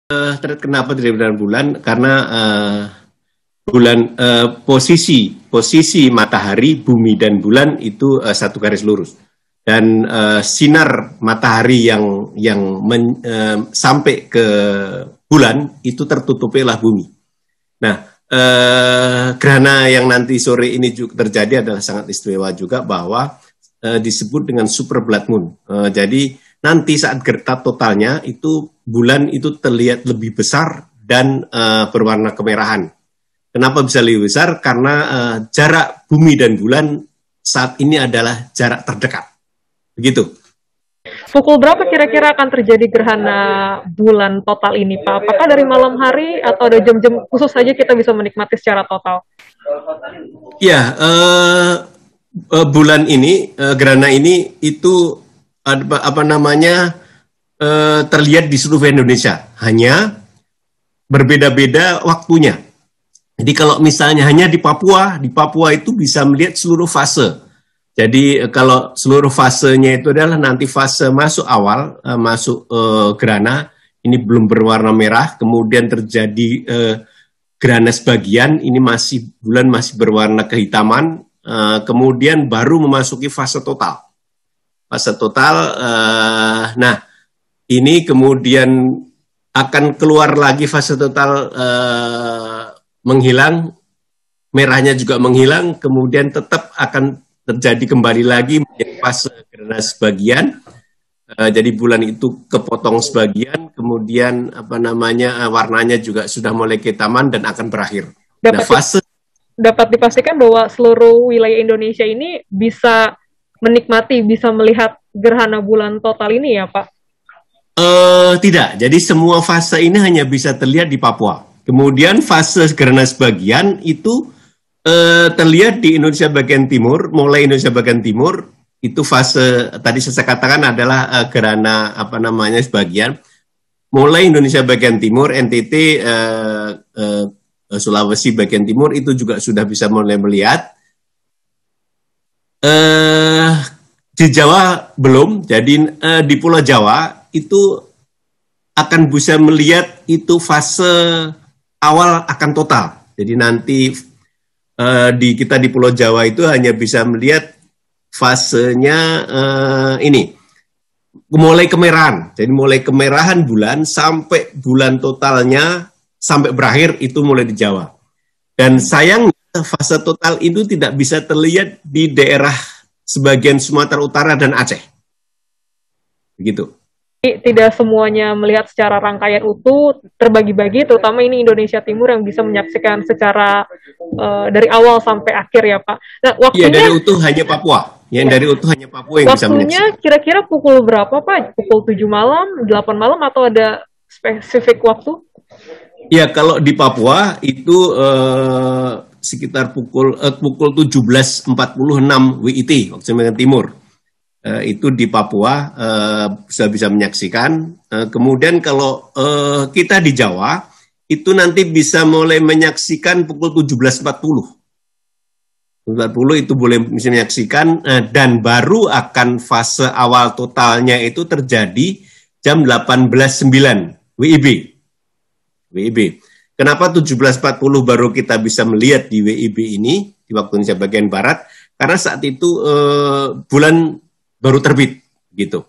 Kenapa tidak benar bulan? Karena posisi matahari, bumi dan bulan itu satu garis lurus. Dan sinar matahari yang sampai ke bulan itu tertutupi oleh bumi. Nah, gerhana yang nanti sore ini juga terjadi adalah sangat istimewa juga, bahwa disebut dengan super blood moon. Jadi nanti saat gerta totalnya itu bulan itu terlihat lebih besar dan berwarna kemerahan. Kenapa bisa lebih besar? Karena jarak bumi dan bulan saat ini adalah jarak terdekat. Begitu. Pukul berapa kira-kira akan terjadi gerhana bulan total ini, Pak? Apakah dari malam hari atau ada jam-jam khusus saja kita bisa menikmati secara total? Ya, bulan ini, gerhana ini itu terlihat di seluruh Indonesia. Hanya berbeda-beda waktunya. Jadi kalau misalnya hanya di Papua itu bisa melihat seluruh fase. Jadi kalau seluruh fasenya itu adalah nanti fase masuk awal, masuk gerhana, ini belum berwarna merah, kemudian terjadi gerhana sebagian, ini bulan masih berwarna kehitaman, kemudian baru memasuki fase total. Fase total, nah ini kemudian akan keluar lagi fase total, menghilang, merahnya juga menghilang, kemudian tetap akan terjadi kembali lagi menjadi fase gerhana sebagian. Jadi bulan itu kepotong sebagian, kemudian warnanya juga sudah mulai kehitaman dan akan berakhir. Dapat dipastikan bahwa seluruh wilayah Indonesia ini bisa menikmati, bisa melihat gerhana bulan total ini ya, Pak? Tidak, jadi semua fase ini hanya bisa terlihat di Papua. Kemudian fase gerhana sebagian itu terlihat di Indonesia bagian timur, mulai Indonesia bagian timur, itu fase tadi saya katakan adalah gerhana sebagian, mulai Indonesia bagian timur, NTT, Sulawesi bagian timur itu juga sudah bisa mulai melihat. Di Jawa belum, jadi di Pulau Jawa itu akan bisa melihat itu fase awal akan total. Jadi nanti kita di Pulau Jawa itu hanya bisa melihat fasenya ini mulai kemerahan. Jadi mulai kemerahan bulan sampai bulan totalnya sampai berakhir itu mulai di Jawa. Dan sayangnya fase total itu tidak bisa terlihat di daerah sebagian Sumatera Utara dan Aceh. Begitu. Tidak semuanya melihat secara rangkaian utuh, terbagi-bagi, terutama ini Indonesia Timur yang bisa menyaksikan secara dari awal sampai akhir ya, Pak. Nah, waktunya dari utuh hanya Papua. Dari utuh hanya Papua yang bisa menyaksikan. Waktunya kira-kira pukul berapa, Pak? Pukul 7 malam, 8 malam, atau ada spesifik waktu? Ya, kalau di Papua itu sekitar pukul 17.46 WIT, waktu Indonesia Timur. Itu di Papua sudah bisa menyaksikan. Kemudian kalau kita di Jawa itu nanti bisa mulai menyaksikan pukul 17.40. 40 itu boleh bisa menyaksikan, dan baru akan fase awal totalnya itu terjadi jam 18.09 WIB. Kenapa 17.40 baru kita bisa melihat di WIB ini di waktu Indonesia bagian barat? Karena saat itu bulan baru terbit gitu.